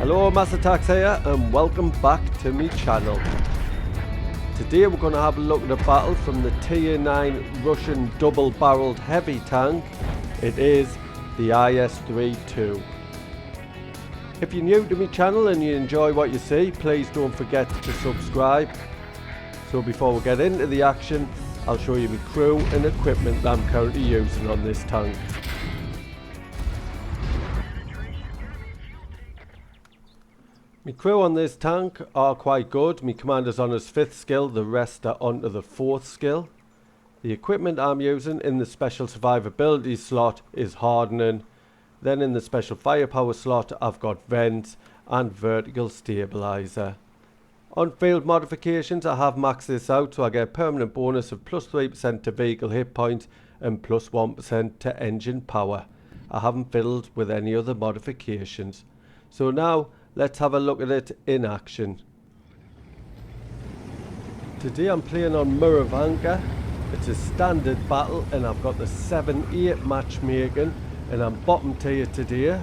Hello, Mass Attacks here and welcome back to my channel. Today we're going to have a look at a battle from the Tier 9 Russian double-barreled heavy tank. It is the IS-3-ll. If you're new to my channel and you enjoy what you see, please don't forget to subscribe. So before we get into the action, I'll show you my crew and equipment that I'm currently using on this tank. My crew on this tank are quite good. My commander's on his 5th skill, the rest are onto the 4th skill. The equipment I'm using in the special survivability slot is hardening. Then in the special firepower slot I've got vents and vertical stabilizer. On field modifications I have maxed this out so I get a permanent bonus of plus 3% to vehicle hit points and plus 1% to engine power. I haven't fiddled with any other modifications. So now let's have a look at it in action. Today I'm playing on Muravanka. It's a standard battle and I've got the 7-8 matchmaking and I'm bottom tier today.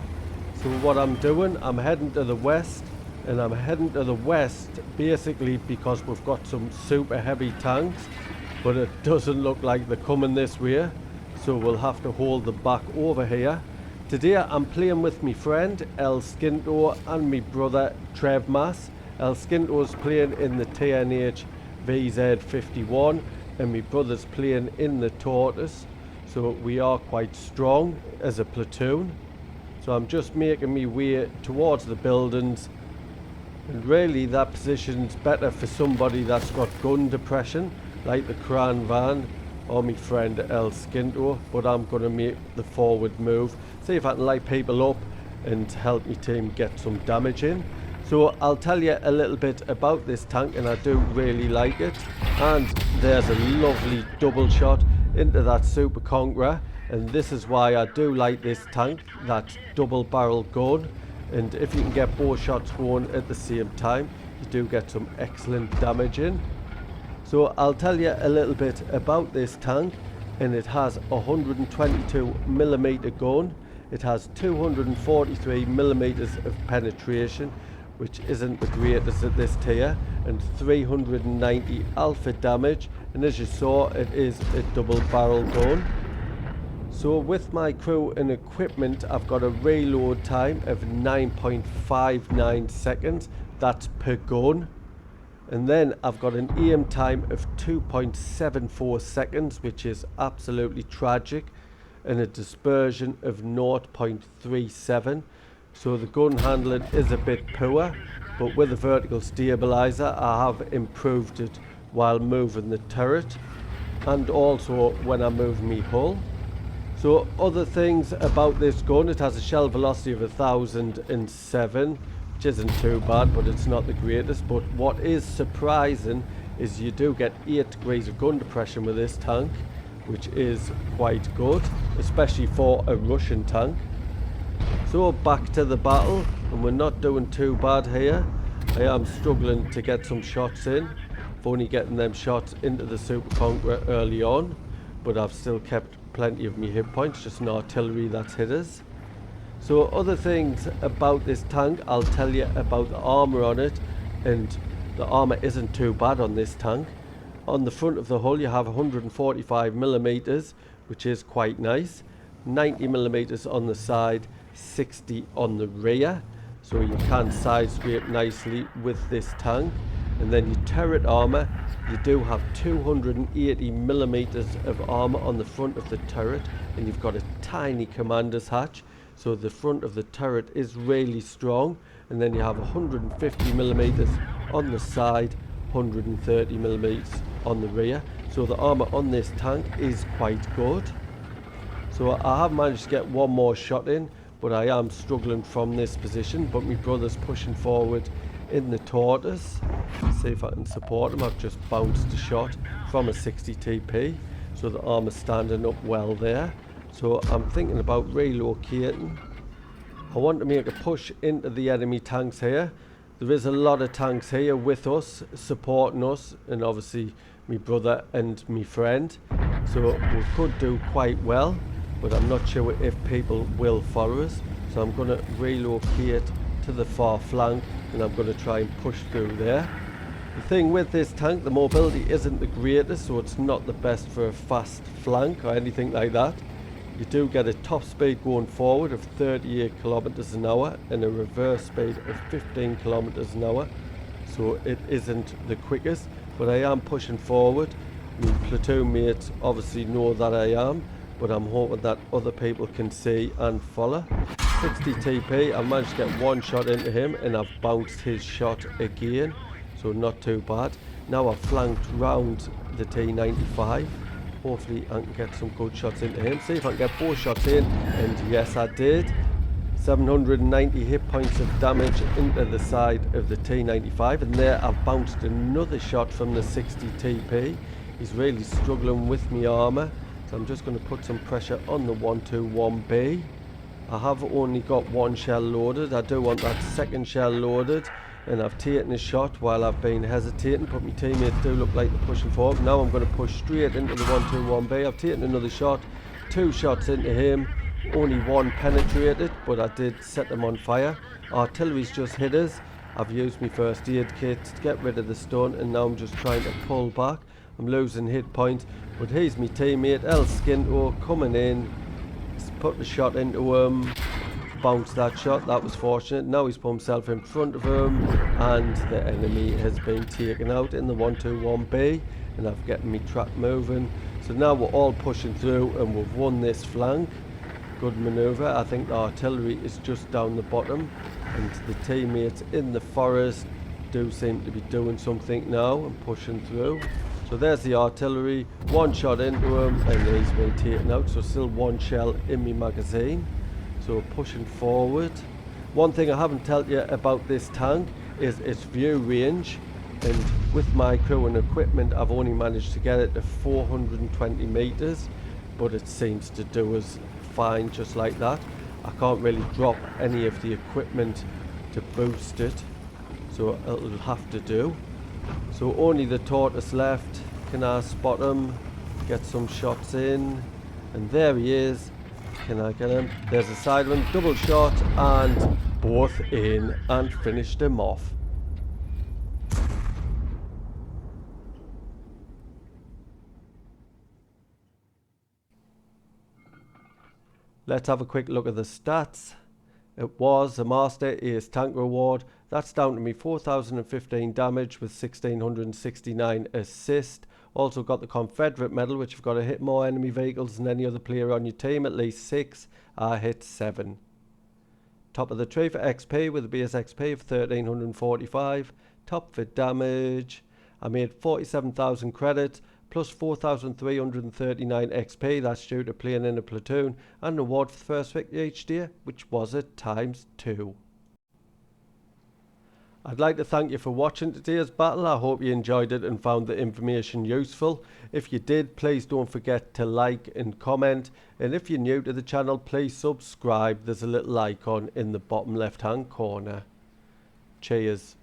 So what I'm doing, I'm heading to the west, and I'm heading to the west basically because we've got some super heavy tanks, but it doesn't look like they're coming this way, so we'll have to hold them back over here. Today I'm playing with my friend El Skinto and my brother Trev Mass. El Skinto's playing in the TNH VZ51 and my brother's playing in the Tortoise. So we are quite strong as a platoon. So I'm just making my way towards the buildings. And really that position's better for somebody that's got gun depression, like the Cran Van or my friend El Skinto, but I'm going to make the forward move, see if I can light people up and help my team get some damage in. So I'll tell you a little bit about this tank, and I do really like it. And there's a lovely double shot into that Super Conqueror, and this is why I do like this tank, that double barrel gun. And if you can get both shots going at the same time, you do get some excellent damage in. So I'll tell you a little bit about this tank, and it has a 122mm gun. It has 243mm of penetration, which isn't the greatest at this tier, and 390 alpha damage, and as you saw it is a double barrel gun. So with my crew and equipment I've got a reload time of 9.59 seconds, that's per gun. And then I've got an aim time of 2.74 seconds, which is absolutely tragic, and a dispersion of 0.37. So the gun handling is a bit poor, but with a vertical stabilizer I have improved it while moving the turret and also when I move my hull. So other things about this gun, it has a shell velocity of 1007, which isn't too bad, but it's not the greatest. But what is surprising is you do get 8 degrees of gun depression with this tank, which is quite good, especially for a Russian tank. So back to the battle, and we're not doing too bad here. I am struggling to get some shots in. I've only getting them shots into the Super Conqueror early on, but I've still kept plenty of me hit points, just an artillery that's hit us. So other things about this tank, I'll tell you about the armor on it, and the armor isn't too bad on this tank. On the front of the hull you have 145mm, which is quite nice, 90mm on the side, 60 on the rear, so you can side scrape nicely with this tank. And then your turret armor, you do have 280mm of armor on the front of the turret, and you've got a tiny commander's hatch, so the front of the turret is really strong. And then you have 150mm on the side, 130mm on the rear, so the armor on this tank is quite good. So I have managed to get one more shot in, but I am struggling from this position. But my brother's pushing forward in the Tortoise. See if I can support him. I've just bounced a shot from a 60 TP, so the armor's standing up well there. So I'm thinking about relocating. I want to make a push into the enemy tanks here. There is a lot of tanks here with us, supporting us, and obviously my brother and my friend. So we could do quite well, but I'm not sure if people will follow us. So I'm going to relocate to the far flank, and I'm going to try and push through there. The thing with this tank, the mobility isn't the greatest, so it's not the best for a fast flank or anything like that. You do get a top speed going forward of 38 kilometers an hour and a reverse speed of 15 kilometers an hour, so it isn't the quickest, but I am pushing forward. My platoon mates obviously know that I am, but I'm hoping that other people can see and follow. 60 TP, I managed to get one shot into him and I've bounced his shot again, so not too bad. Now I've flanked round the T95. Hopefully I can get some good shots into him. See if I can get 4 shots in, and yes I did. 790 hit points of damage into the side of the T95, and there I've bounced another shot from the 60 TP. He's really struggling with me armour, so I'm just going to put some pressure on the 121B. I have only got one shell loaded. I do want that second shell loaded, and I've taken a shot while I've been hesitating, but my teammates do look like they're pushing forward. Now I'm going to push straight into the 121B. I've taken another shot, 2 shots into him, only one penetrated, but I did set them on fire. Artillery's just hit us. I've used my first aid kit to get rid of the stun, and now I'm just trying to pull back. I'm losing hit points, but here's my teammate El Skinto coming in. Put the shot into him, bounced that shot, that was fortunate. Now he's put himself in front of him, and the enemy has been taken out in the 121B, and I've got me trap moving. So now we're all pushing through and we've won this flank. Good manoeuvre. I think the artillery is just down the bottom, and the teammates in the forest do seem to be doing something now and pushing through. So there's the artillery, one shot into him and he's been taken out, so still one shell in my magazine. So pushing forward. One thing I haven't told you about this tank is its view range, and with my crew and equipment I've only managed to get it to 420 meters, but it seems to do us fine just like that. I can't really drop any of the equipment to boost it, so it'll have to do. So only the tortoise left. Can I spot him? Get some shots in. And there he is. Can I get him? There's a side one. Double shot and both in and finished him off. Let's have a quick look at the stats. It was a Master Ace Tank Reward. That's down to me 4,015 damage with 1,669 assist. Also got the Confederate medal, which you've got to hit more enemy vehicles than any other player on your team, at least 6. I hit 7. Top of the tree for XP with a base XP of 1,345. Top for damage, I made 47,000 credits plus 4,339 XP. That's due to playing in a platoon, and an award for the first victory each day, which was at ×2. I'd like to thank you for watching today's battle. I hope you enjoyed it and found the information useful. If you did, please don't forget to like and comment, and if you're new to the channel, please subscribe. There's a little icon in the bottom left hand corner. Cheers.